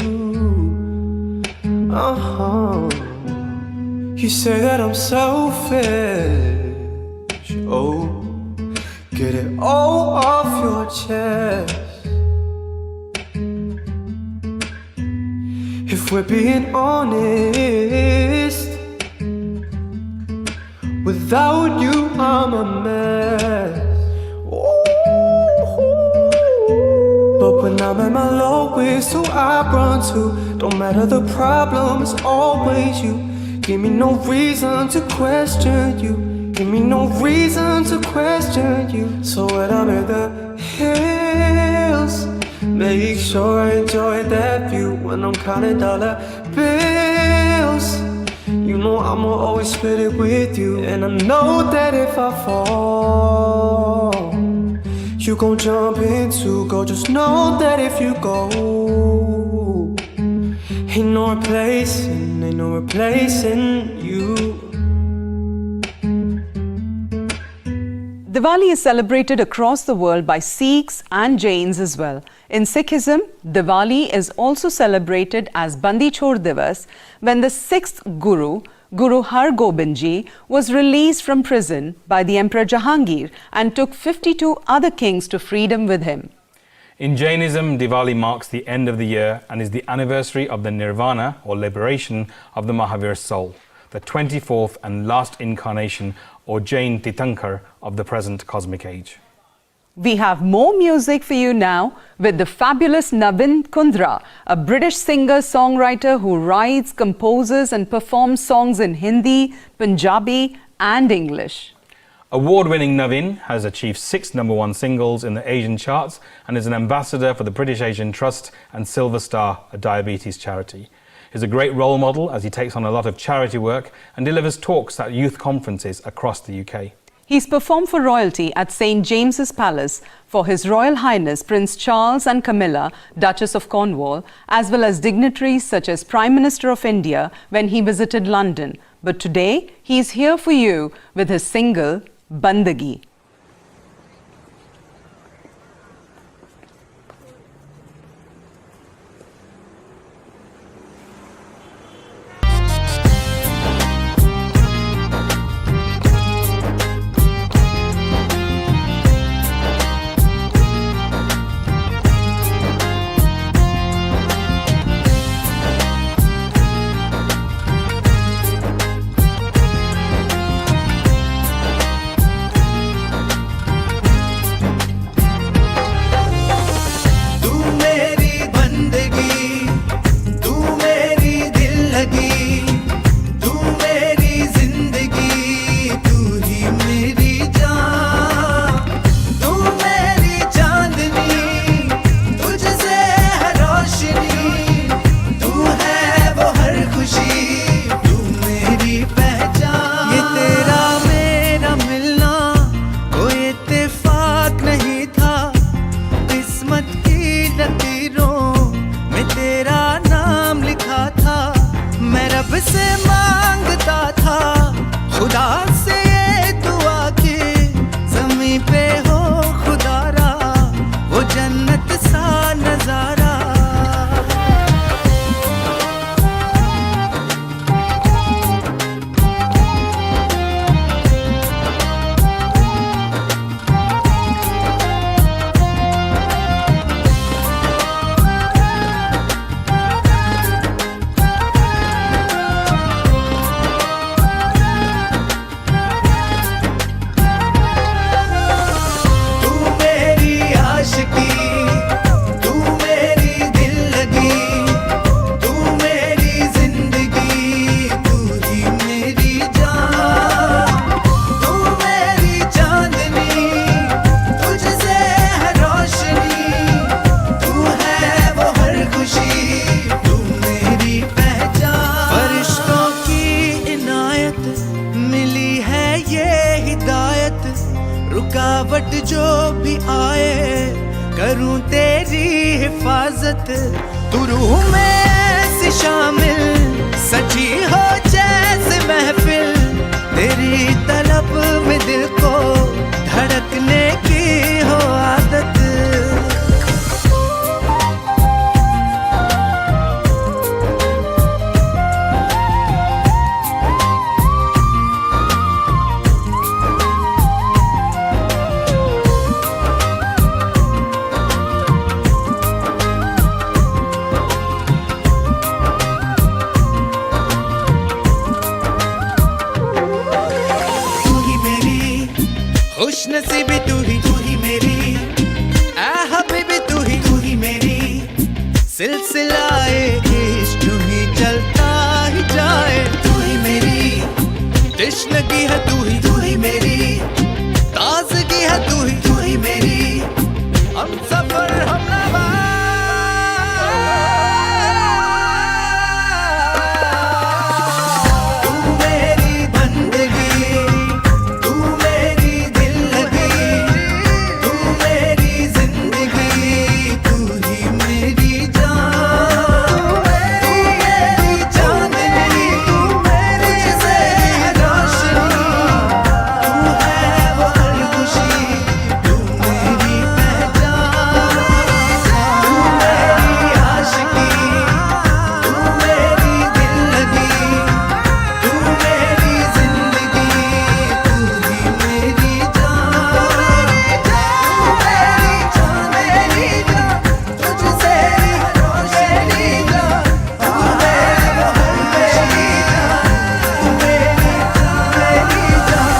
You say that I'm selfish. Oh, get it all off your chest. If we're being honest, without you I'm a mess. But when I'm at my lowest, who I run to? Don't matter the problem, it's always you. Give me no reason to question you. Give me no reason to question you. So when I'm in the hills, make sure I enjoy that view. When I'm counting dollar bills, you know I'ma always split it with you. And I know that if I fall, you gon' jump in to go. Just know that if you go, ain't no replacing you. Diwali is celebrated across the world by Sikhs and Jains as well. In Sikhism, Diwali is also celebrated as Bandi Chhor Divas when the 6th Guru, Guru Har Gobind Ji, was released from prison by the Emperor Jahangir and took 52 other kings to freedom with him. In Jainism, Diwali marks the end of the year and is the anniversary of the nirvana or liberation of the Mahavir soul, the 24th and last incarnation or Jain Titankar of the present cosmic age. We have more music for you now with the fabulous Navin Kundra, a British singer-songwriter who writes, composes and performs songs in Hindi, Punjabi and English. Award-winning Navin has achieved 6 #1 singles in the Asian charts and is an ambassador for the British Asian Trust and Silver Star, a diabetes charity. He's a great role model as he takes on a lot of charity work and delivers talks at youth conferences across the UK. He's performed for royalty at St. James's Palace for His Royal Highness Prince Charles and Camilla, Duchess of Cornwall, as well as dignitaries such as Prime Minister of India when he visited London. But today, he's here for you with his single, Bandagi. रुकावट जो भी आए करूं तेरी हिफाजत तू रूह में ऐसी शामिल सची हो जैसे महफिल तेरी तलब में दिल को धड़कने की हो आदत खुश नसीबी तू ही मेरी ऐ हबीबी तू ही मेरी सिलसिलाए इश्क यूं ही चलता ही जाए तू ही मेरी तश्नगी है तू ही मेरी ताजगी है तू ही मेरी हम सफर हम नवा तू मेरी बंदगी तू मेरी दिल लगी तू मेरी जिंदगी तू ही मेरी जान तू मेरी चांदनी तू मेरी तुझसे है रोशनी तू है वो हर खुशी तू मेरी पहचान तू मेरी आशिकी तू मेरी दिल लगी तू मेरी जिंदगी तू ही मेरी जान तू मेरी चांदनी जान तुझसे है रोशनी जान तू है वो हर खुशी तू मेरी जान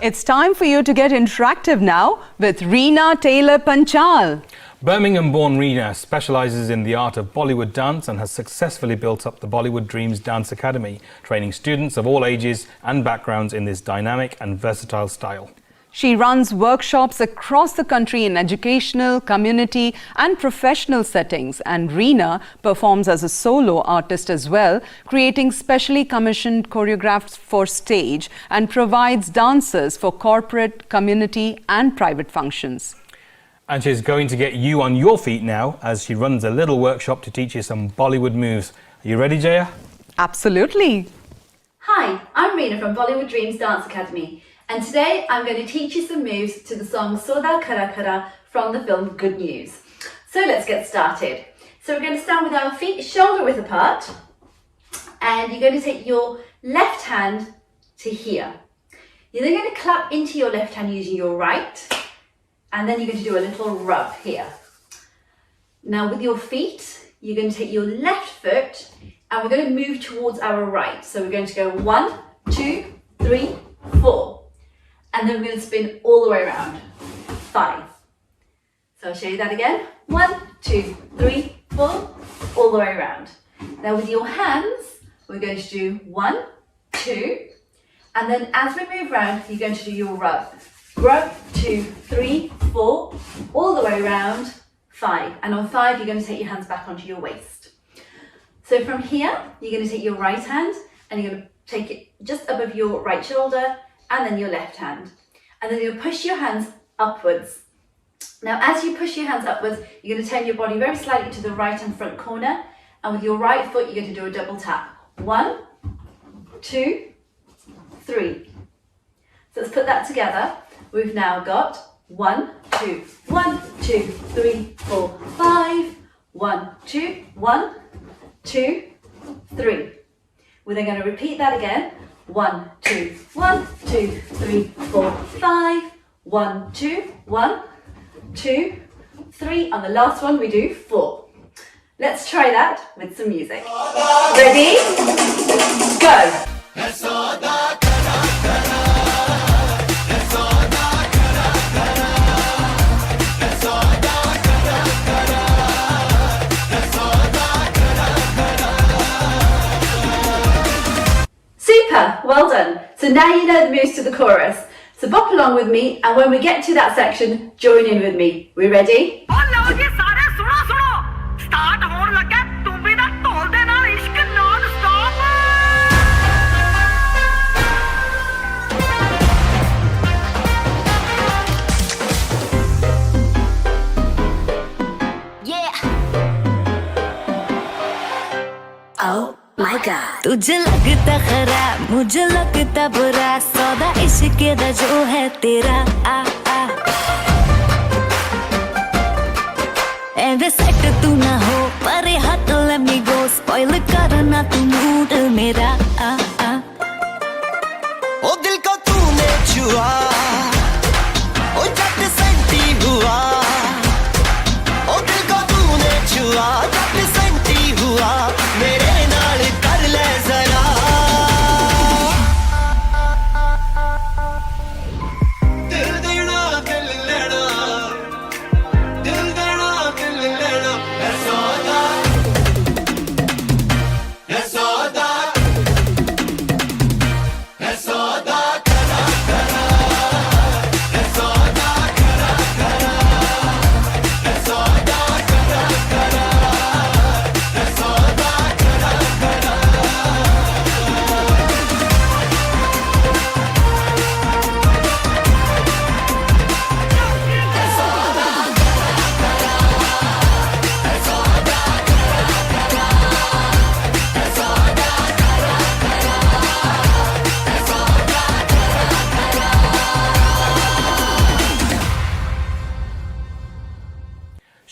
It's time for you to get interactive now with Reena Taylor Panchal. Birmingham-born Reena specialises in the art of Bollywood dance and has successfully built up the Bollywood Dreams Dance Academy, training students of all ages and backgrounds in this dynamic and versatile style. She runs workshops across the country in educational, community and professional settings, and Reena performs as a solo artist as well, creating specially commissioned choreographs for stage and provides dancers for corporate, community and private functions. And she's going to get you on your feet now as she runs a little workshop to teach you some Bollywood moves. Are you ready, Jaya? Absolutely. Hi, I'm Reena from Bollywood Dreams Dance Academy, and today I'm going to teach you some moves to the song Soda Kara Kara from the film Good News. So let's get started. So we're going to stand with our feet shoulder width apart, and you're going to take your left hand to here. You're then going to clap into your left hand using your right, and then you're going to do a little rub here. Now with your feet, you're going to take your left foot and we're going to move towards our right. So we're going to go 1, 2, 3, 4. And then we're going to spin all the way around. 5. So I'll show you that again. 1, 2, 3, 4, all the way around. Now with your hands, we're going to do 1, 2, and then as we move around, you're going to do your rub. Rub, 2, 3, 4, all the way around, 5. And on 5, you're going to take your hands back onto your waist. So from here, you're going to take your right hand and you're going to take it just above your right shoulder and then your left hand. And then you'll push your hands upwards. Now, as you push your hands upwards, you're going to turn your body very slightly to the right and front corner. And with your right foot, you're going to do a double tap. 1, 2, 3. So let's put that together. We've now got 1, 2, 1, 2, 3, 4, 5. 1, 2, 1, 2, 3. We're then going to repeat that again. 1, 2, 1, 2, 3, 4, 5. 1, 2, 1, 2, 3. On the last one, we do 4. Let's try that with some music. Ready? Go! Super, well done. So now you know the moves to the chorus. So bop along with me, and when we get to that section, join in with me. We ready? Oh my God. तुझे लगता खराब, मुझे लगता बुरा, सौदा इश्क दा जो है तेरा आ आ। ऐसे सेट तू ना हो, पर हाथ let me go, spoil करना तू मूड मेरा आ आ। ओ दिल को तूने छुआ, ओ झट सेंटी हुआ, ओ दिल को तूने छुआ, झट सेंटी हुआ, मेरे नाल कर ले जरा।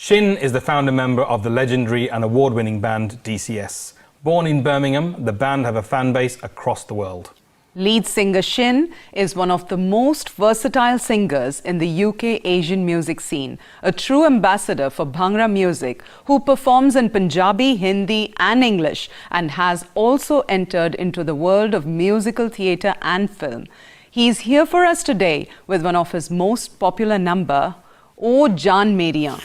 Shin is the founder member of the legendary and award-winning band DCS. Born in Birmingham, the band have a fan base across the world. Lead singer Shin is one of the most versatile singers in the UK Asian music scene, a true ambassador for Bhangra music, who performs in Punjabi, Hindi and English, and has also entered into the world of musical theatre and film. He is here for us today with one of his most popular number, O Jaan Meriyan.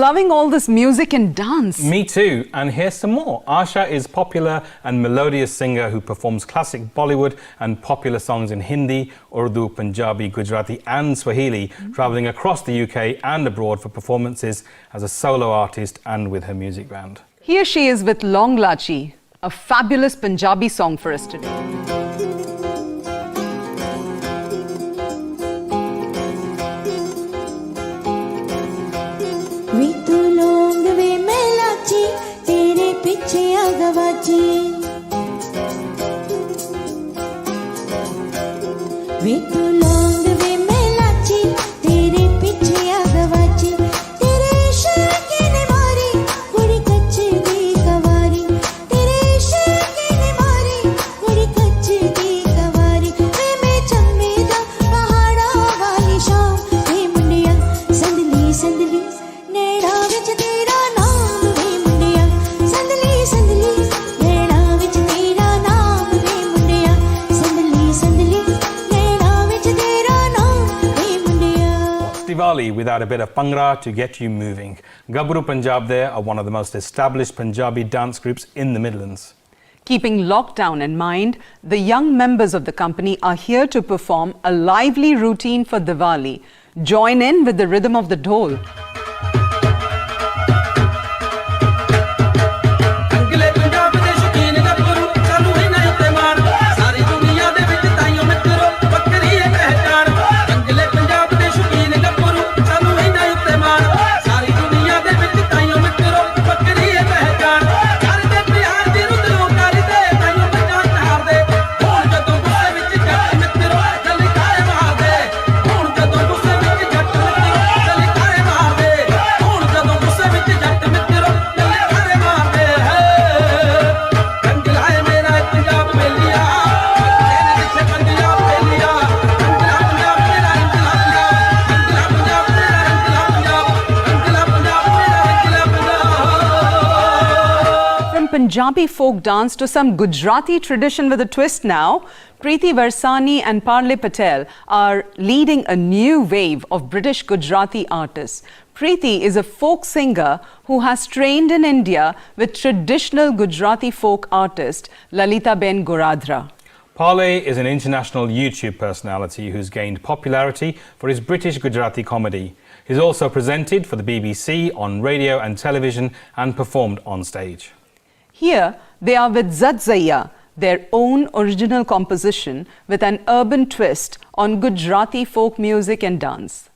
Loving all this music and dance. Me too, and here's some more. Asha is popular and melodious singer who performs classic Bollywood and popular songs in Hindi, Urdu, Punjabi, Gujarati and Swahili, travelling across the UK and abroad for performances as a solo artist and with her music band. Here she is with Long Lachi, a fabulous Punjabi song for us today. वे तू लौंग वे मैं लाची तेरे पीछे आ गवाची वे तू लौंग वे मैं लाची तेरे पीछे आ गवाची तेरे इश्क ने मारी कुड़ी कच्ची दी कवारी तेरे इश्क ने मारी कुड़ी कच्ची दी कवारी वे मैं चम्मे दा पहाड़ा वाली शाम वे मुंडिया संदली संदली नेड़ा विच तेरा नाम वे मुंडिया संदली संदली नेड़ा विच तेरा नाम वे मुंडिया संदली संदली नेड़ा विच तेरा नाम वे मुंडिया. Diwali without a bit of Bhangra to get you moving. Gabru Punjab there are one of the most established Punjabi dance groups in the Midlands. Keeping lockdown in mind, the young members of the company are here to perform a lively routine for Diwali. Join in with the rhythm of the dhol. Punjabi folk dance to some Gujarati tradition with a twist now. Preeti Varsani and Parle Patel are leading a new wave of British Gujarati artists. Preeti is a folk singer who has trained in India with traditional Gujarati folk artist Lalita Ben Goradhra. Parley is an international YouTube personality who's gained popularity for his British Gujarati comedy. He's also presented for the BBC on radio and television and performed on stage. Here they are with Zatzaya, their own original composition with an urban twist on Gujarati folk music and dance.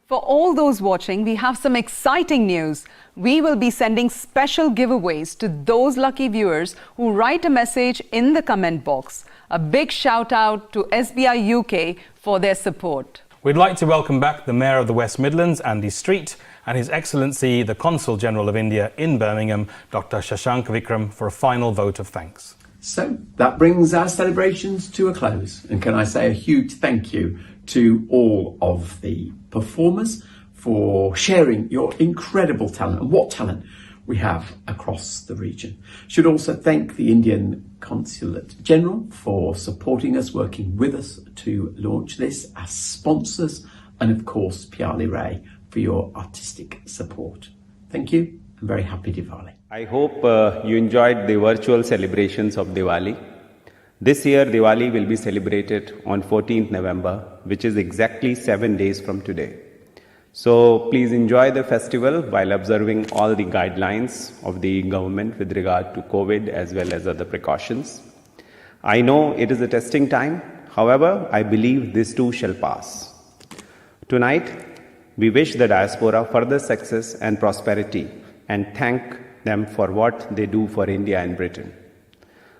For all those watching, we have some exciting news. We will be sending special giveaways to those lucky viewers who write a message in the comment box. A big shout out to SBI UK for their support. We'd like to welcome back the Mayor of the West Midlands, Andy Street, and His Excellency, the Consul General of India in Birmingham, Dr. Shashank Vikram, for a final vote of thanks. So that brings our celebrations to a close. And can I say a huge thank you to all of the performers for sharing your incredible talent and what talent we have across the region. Should also thank the Indian Consulate General for supporting us, working with us to launch this, as sponsors, and of course Piali Ray for your artistic support. Thank you and very happy Diwali. I hope you enjoyed the virtual celebrations of Diwali. This year Diwali will be celebrated on 14th November, which is exactly 7 days from today. So please enjoy the festival while observing all the guidelines of the government with regard to COVID as well as other precautions. I know it is a testing time. However, I believe this too shall pass. Tonight, We wish the diaspora further success and prosperity and thank them for what they do for India and Britain.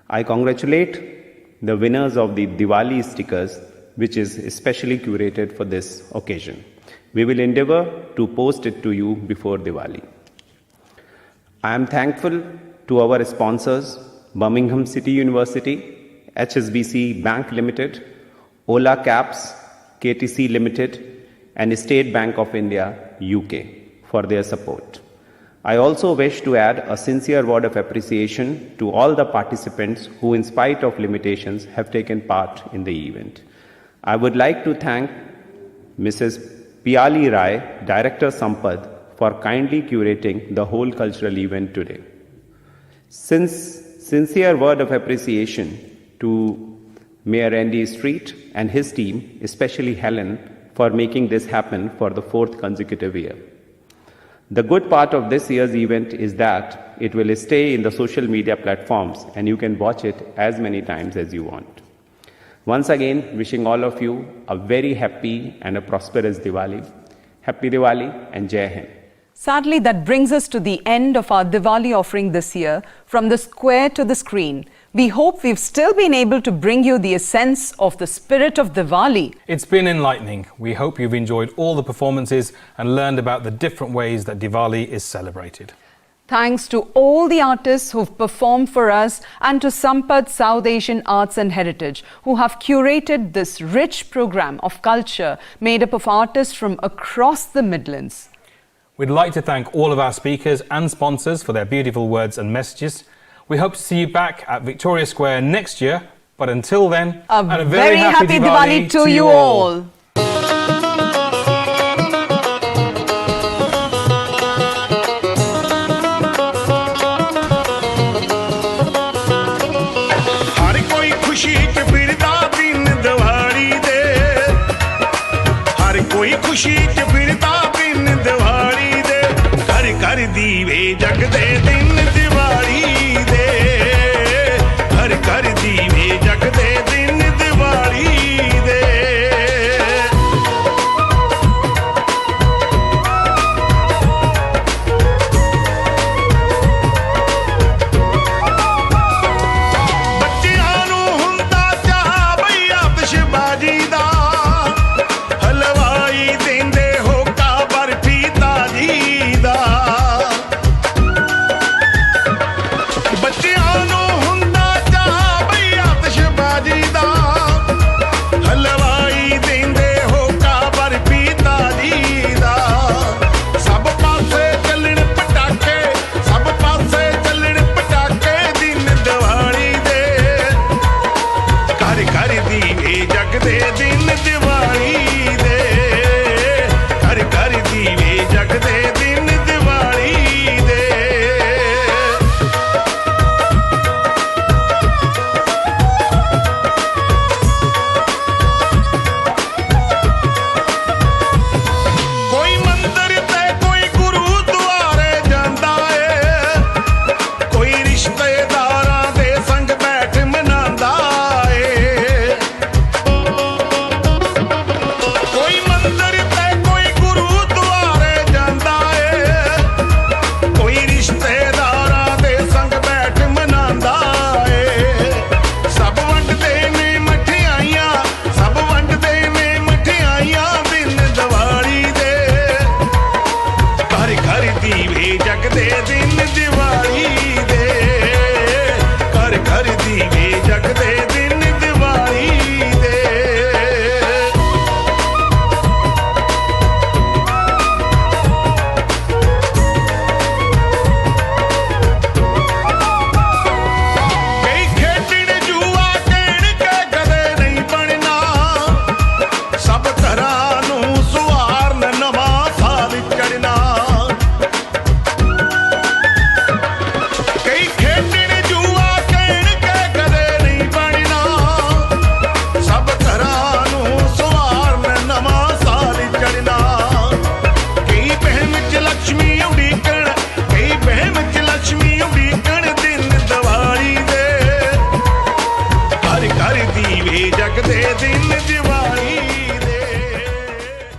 I congratulate the winners of the Diwali stickers, which is especially curated for this occasion. We will endeavor to post it to you before Diwali. I am thankful to our sponsors, Birmingham City University, HSBC Bank Limited, Ola Caps, KTC Limited, and State Bank of India, UK, for their support. I also wish to add a sincere word of appreciation to all the participants who, in spite of limitations, have taken part in the event. I would like to thank Mrs. Piali Rai, Director Sampad, for kindly curating the whole cultural event today. Sincere word of appreciation to Mayor Andy Street and his team, especially Helen, for making this happen for the 4th consecutive year. The good part of this year's event is that it will stay in the social media platforms and you can watch it as many times as you want. Once again, wishing all of you a very happy and a prosperous Diwali. Happy Diwali and Jai Hind. Sadly, that brings us to the end of our Diwali offering this year, from the square to the screen. We hope we've still been able to bring you the essence of the spirit of Diwali. It's been enlightening. We hope you've enjoyed all the performances and learned about the different ways that Diwali is celebrated. Thanks to all the artists who've performed for us and to Sampad South Asian Arts and Heritage, who have curated this rich program of culture made up of artists from across the Midlands. We'd like to thank all of our speakers and sponsors for their beautiful words and messages. We hope to see you back at Victoria Square next year, but until then, a very happy Diwali to you all. खुशी च फिरदा बिन दिवाली दे घर घर दीवे जगदे